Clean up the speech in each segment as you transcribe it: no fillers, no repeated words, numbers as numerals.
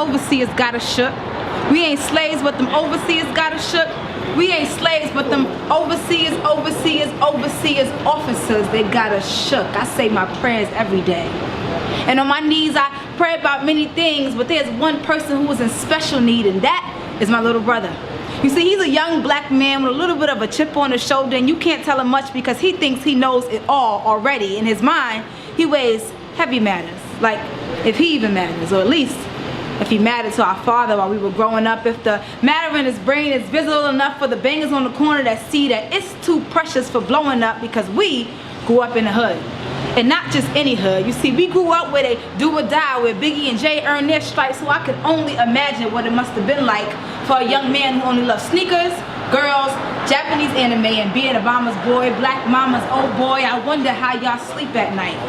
overseers got us shook. We ain't slaves, but them overseers got us shook. We ain't slaves, but them overseers, officers, they got us shook. I say my prayers every day. And on my knees, I pray about many things, but there's one person who is in special need, and that is my little brother. You see, he's a young black man with a little bit of a chip on his shoulder, and you can't tell him much because he thinks he knows it all already. In his mind, he weighs heavy matters, like if he even matters, or at least if he mattered to our father while we were growing up, if the matter in his brain is visible enough for the bangers on the corner that see that it's too precious for blowing up, because we grew up in the hood. And not just any hood. You see, we grew up where they do or die, where Biggie and Jay earned their stripes, so I could only imagine what it must have been like for a young man who only loved sneakers, girls, Japanese anime, and being a mama's boy, black mama's old boy. I wonder how y'all sleep at night,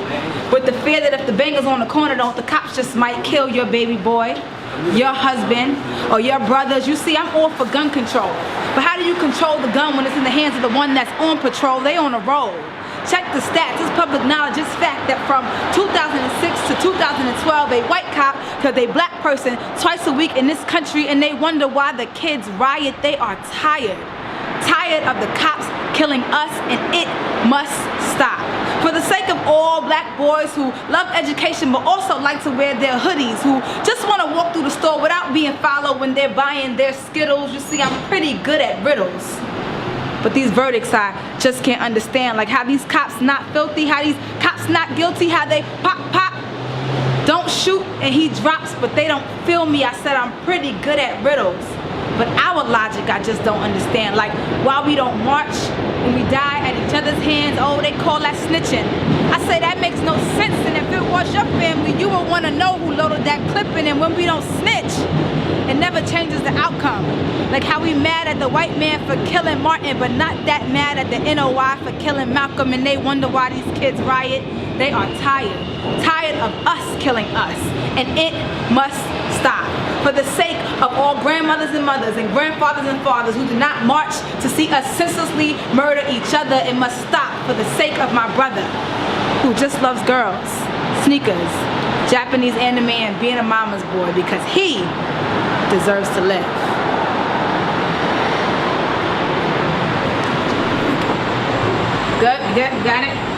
with the fear that if the bangers on the corner don't, the cops just might kill your baby boy, your husband, or your brothers. You see, I'm all for gun control, but how do you control the gun when it's in the hands of the one that's on patrol? They on a roll. Check the stats. It's public knowledge. It's fact that from 2006 to 2012, a white cop killed a black person twice a week in this country, and they wonder why the kids riot. They are tired. Tired of the cops killing us, and it must stop. For the sake of all black boys who love education but also like to wear their hoodies, who just want to walk through the store without being followed when they're buying their Skittles. You see, I'm pretty good at riddles. But these verdicts I just can't understand, like how these cops not filthy, how these cops not guilty, how they pop, don't shoot and he drops, but they don't feel me. I said I'm pretty good at riddles. But our logic I just don't understand, like why we don't march when we die at each other's hands. Oh, they call that snitching. I say that makes no sense, and if it was your family, you would want to know who loaded that clip in, and when we don't snitch, it never changes the outcome. Like how we mad at the white man for killing Martin, but not that mad at the NOI for killing Malcolm, and they wonder why these kids riot. They are tired of us killing us, and it must stop. For the sake of all grandmothers and mothers and grandfathers and fathers who did not march to see us senselessly murder each other, it must stop. For the sake of my brother who just loves girls, sneakers, Japanese anime, and being a mama's boy, because he deserves to live. Good? You got it?